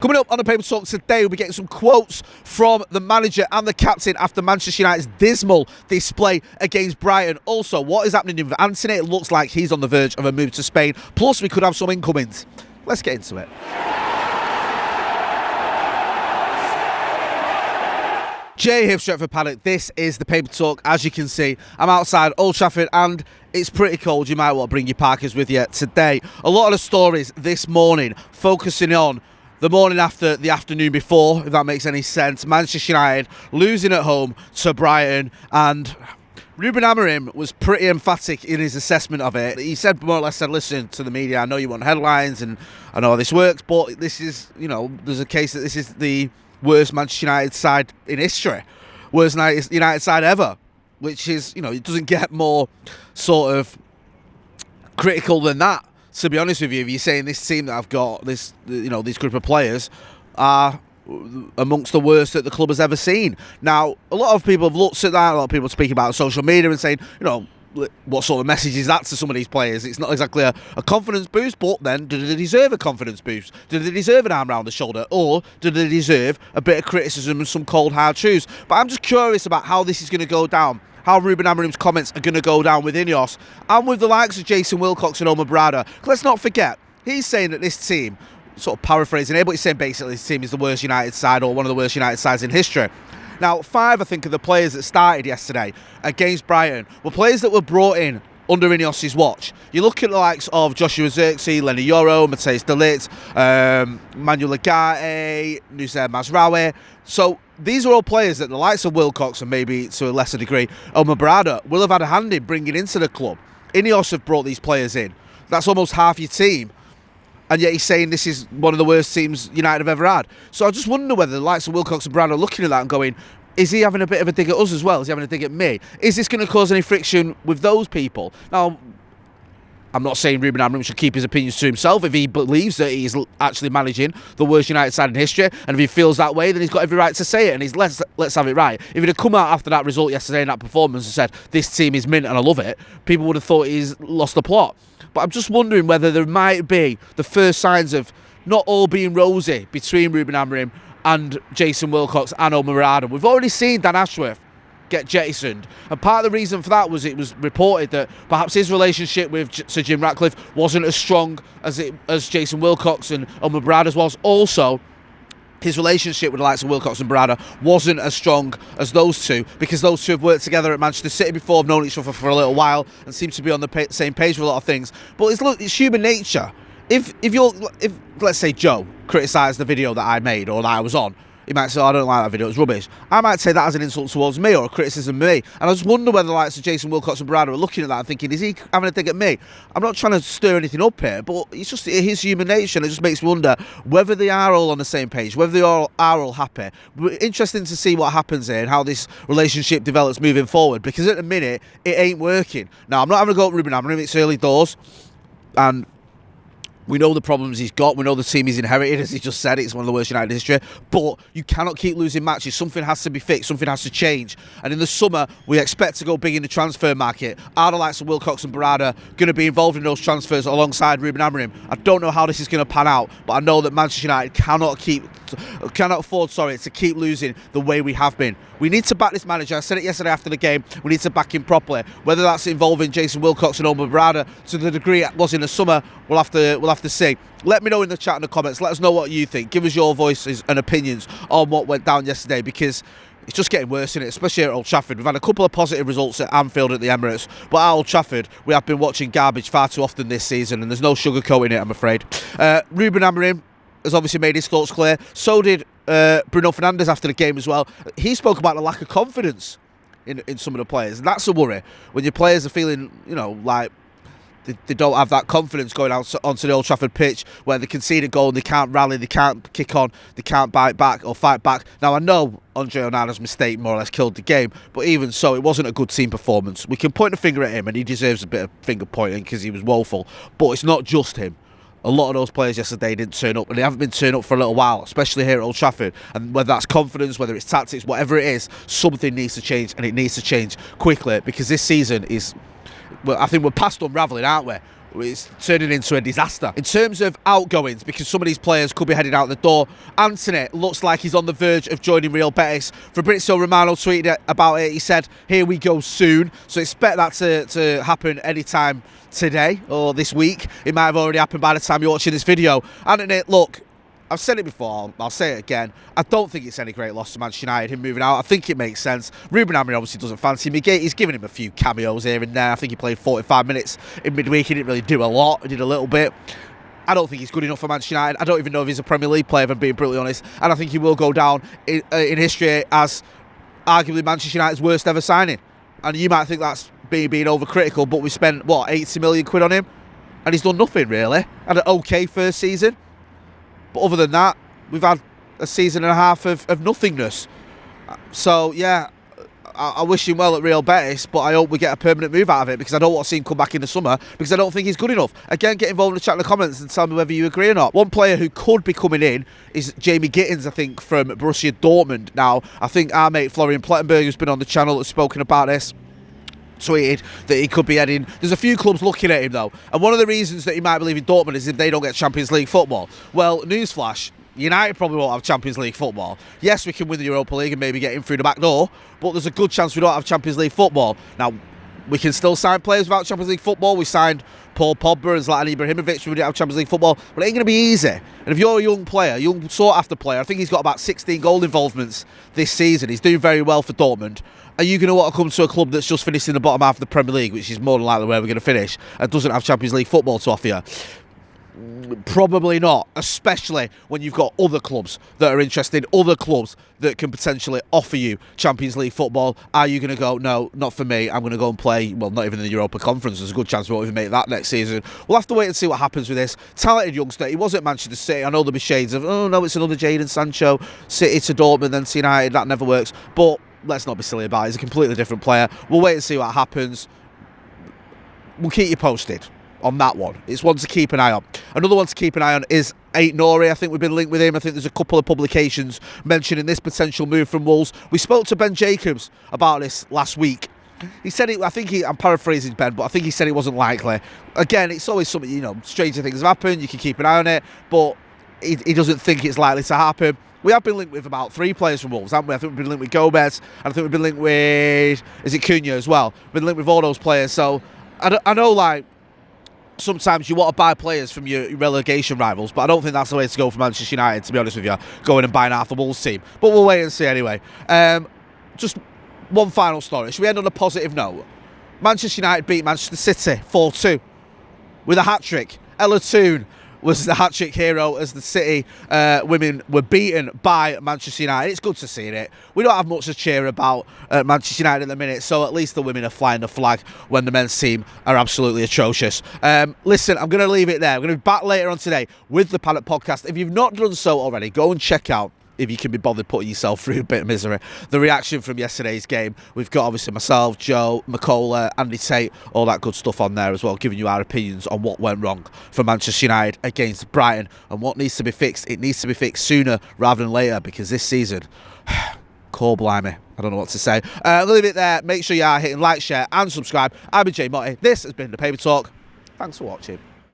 Coming up on the Paper Talk today, we'll be getting some quotes from the manager and the captain after Manchester United's dismal display against Brighton. Also, what is happening with Antony? It looks like he's on the verge of a move to Spain. Plus, we could have some incomings. Let's get into it. Jay here, Stretford, Paddock. This is the Paper Talk. As you can see, I'm outside Old Trafford and it's pretty cold. You might want to bring your parkers with you today. A lot of the stories this morning focusing on the morning after the afternoon before, if that makes any sense. Manchester United losing at home to Brighton, and Ruben Amorim was pretty emphatic in his assessment of it. He said, more or less, listen to the media, I know you want headlines and I know how this works, but this is, there's a case that this is the worst Manchester United side in history. Worst United side ever, which is, it doesn't get more sort of critical than that. To be honest with you, if you're saying this team that I've got, this group of players are amongst the worst that the club has ever seen. Now, a lot of people have looked at that, a lot of people speaking about it on social media and saying, what sort of message is that to some of these players? It's not exactly a confidence boost, but then, do they deserve a confidence boost? Do they deserve an arm round the shoulder? Or do they deserve a bit of criticism and some cold, hard truths? But I'm just curious about how this is going to go down. How Ruben Amorim's comments are going to go down with INEOS and with the likes of Jason Wilcox and Omar Brada. Let's not forget, he's saying that this team, sort of paraphrasing here, but he's saying basically this team is the worst United side or one of the worst United sides in history. Now, 5, I think, of the players that started yesterday against Brighton were players that were brought in under INEOS's watch. You look at the likes of Joshua Zirkzee, Lenny Yoro, Matthijs de Ligt, Manuel Ugarte, Nusayr Mazraoui. So these are all players that the likes of Wilcox and maybe to a lesser degree Omar Brada will have had a hand in bringing into the club. INEOS have brought these players in. That's almost half your team. And yet he's saying this is one of the worst teams United have ever had. So I just wonder whether the likes of Wilcox and Brada are looking at that and going, is he having a bit of a dig at us as well? Is he having a dig at me? Is this going to cause any friction with those people? Now, I'm not saying Ruben Amorim should keep his opinions to himself. If he believes that he's actually managing the worst United side in history, and if he feels that way, then he's got every right to say it, and he's let's have it right. If he'd have come out after that result yesterday and that performance and said, this team is mint and I love it, people would have thought he's lost the plot. But I'm just wondering whether there might be the first signs of not all being rosy between Ruben Amorim and Jason Wilcox and Omar Brada. We've already seen Dan Ashworth get jettisoned, and part of the reason for that was it was reported that perhaps his relationship with Sir Jim Ratcliffe wasn't as strong as Jason Wilcox and Omar Brada's was. Also, his relationship with the likes of Wilcox and Brada wasn't as strong as those two, because those two have worked together at Manchester City before, have known each other for a little while and seem to be on the same page with a lot of things. But it's human nature. If let's say Joe criticised the video that I made or that I was on, he might say, I don't like that video, it's rubbish. I might say that as an insult towards me or a criticism of me. And I just wonder whether the likes of Jason Wilcox and Brada are looking at that and thinking, is he having a dig at me? I'm not trying to stir anything up here, but it's just his human nature, and it just makes me wonder whether they are all on the same page, whether they all are all happy. Interesting to see what happens here and how this relationship develops moving forward, because at the minute, it ain't working. Now, I'm not having a go at Ruben Amorim, it's early doors, and we know the problems he's got. We know the team he's inherited. As he just said, it's one of the worst United in history. But you cannot keep losing matches. Something has to be fixed. Something has to change. And in the summer, we expect to go big in the transfer market. Are the likes of Wilcox and Brada going to be involved in those transfers alongside Ruben Amorim? I don't know how this is going to pan out, but I know that Manchester United cannot afford to keep losing the way we have been. We need to back this manager. I said it yesterday after the game. We need to back him properly. Whether that's involving Jason Wilcox and Omar Brada to the degree it was in the summer, we'll have to see. Let me know in the chat and the comments. Let us know what you think. Give us your voices and opinions on what went down yesterday, because it's just getting worse, isn't it? Especially here at Old Trafford. We've had a couple of positive results at Anfield at the Emirates, but at Old Trafford, we have been watching garbage far too often this season, and there's no sugarcoating it, I'm afraid. Ruben Amorim has obviously made his thoughts clear. So did Bruno Fernandes after the game as well. He spoke about the lack of confidence in some of the players, and that's a worry when your players are feeling, like they don't have that confidence going out onto the Old Trafford pitch, where they concede a goal and they can't rally, they can't kick on, they can't bite back or fight back. Now, I know Andre Onana's mistake more or less killed the game, but even so, it wasn't a good team performance. We can point a finger at him, and he deserves a bit of finger pointing because he was woeful, but it's not just him. A lot of those players yesterday didn't turn up, and they haven't been turning up for a little while, especially here at Old Trafford. And whether that's confidence, whether it's tactics, whatever it is, something needs to change, and it needs to change quickly, because this season is, well, I think we're past unravelling, aren't we? it's turning into a disaster. In terms of outgoings, because some of these players could be heading out the door, Antony looks like he's on the verge of joining Real Betis. Fabrizio Romano tweeted about it. He said, "Here we go soon." So expect that to happen anytime today or this week. It might have already happened by the time you're watching this video. Antony, look, I've said it before, I'll say it again. I don't think it's any great loss to Manchester United, him moving out. I think it makes sense. Ruben Amorim obviously doesn't fancy him. He's given him a few cameos here and there. I think he played 45 minutes in midweek. He didn't really do a lot. He did a little bit. I don't think he's good enough for Manchester United. I don't even know if he's a Premier League player, if I'm being brutally honest. And I think he will go down in history as arguably Manchester United's worst ever signing. And you might think that's being overcritical, but we spent, what, 80 million quid on him? And he's done nothing, really. Had an okay first season. But other than that, we've had a season and a half of nothingness. So, yeah, I wish him well at Real Betis, but I hope we get a permanent move out of it, because I don't want to see him come back in the summer, because I don't think he's good enough. Again, get involved in the chat in the comments and tell me whether you agree or not. One player who could be coming in is Jamie Gittins, I think, from Borussia Dortmund. Now, I think our mate Florian Plettenberg, who's been on the channel, has spoken about this, tweeted that he could be heading. There's a few clubs looking at him though, and one of the reasons that he might believe in Dortmund is if they don't get Champions League football. Well, newsflash, United probably won't have Champions League football. Yes, we can win the Europa League and maybe get in through the back door, but there's a good chance we don't have Champions League football. Now, we can still sign players without Champions League football. We signed Paul Pogba and Zlatan Ibrahimovic when we didn't have Champions League football, but it ain't going to be easy. And if you're a young player, young sought-after player, I think he's got about 16 goal involvements this season. He's doing very well for Dortmund. Are you going to want to come to a club that's just finished in the bottom half of the Premier League, which is more than likely where we're going to finish, and doesn't have Champions League football to offer you? Probably not, especially when you've got other clubs that are interested, other clubs that can potentially offer you Champions League football. Are you going to go, no, not for me, I'm going to go and play, well, not even in the Europa Conference. There's a good chance we won't even make that next season. We'll have to wait and see what happens with this. Talented youngster, he was at Manchester City. I know there'll be shades of, oh no, it's another Jadon Sancho, City to Dortmund, then to United, that never works. But let's not be silly about it. He's a completely different player. We'll wait and see what happens. We'll keep you posted on that one. It's one to keep an eye on. Another one to keep an eye on is Ait Nouri. I think we've been linked with him. I think there's a couple of publications mentioning this potential move from Wolves. We spoke to Ben Jacobs about this last week. He said it, I'm paraphrasing Ben, but I think he said it wasn't likely. Again, it's always something, stranger things have happened. You can keep an eye on it, but he doesn't think it's likely to happen. We have been linked with about 3 players from Wolves, haven't we? I think we've been linked with Gomez, and I think we've been linked with, is it Cunha as well? We've been linked with all those players. So I know, like, sometimes you want to buy players from your relegation rivals, but I don't think that's the way to go for Manchester United, to be honest with you, going and buying half the Wolves team. But we'll wait and see anyway. Just one final story. Should we end on a positive note? Manchester United beat Manchester City 4-2 with a hat-trick. Ella Toone was the hat-trick hero as the City women were beaten by Manchester United. It's good to see it. We don't have much to cheer about at Manchester United at the minute, so at least the women are flying the flag when the men's team are absolutely atrocious. Listen, I'm going to leave it there. I'm going to be back later on today with the Paddock podcast. If you've not done so already, go and check out, if you can be bothered putting yourself through a bit of misery, the reaction from yesterday's game. We've got obviously myself, Joe, McCullough, Andy Tate, all that good stuff on there as well, giving you our opinions on what went wrong for Manchester United against Brighton and what needs to be fixed. It needs to be fixed sooner rather than later, because this season, core blimey, I don't know what to say. I'll leave it there. Make sure you are hitting like, share and subscribe. I've been Motty. This has been The Paper Talk. Thanks for watching.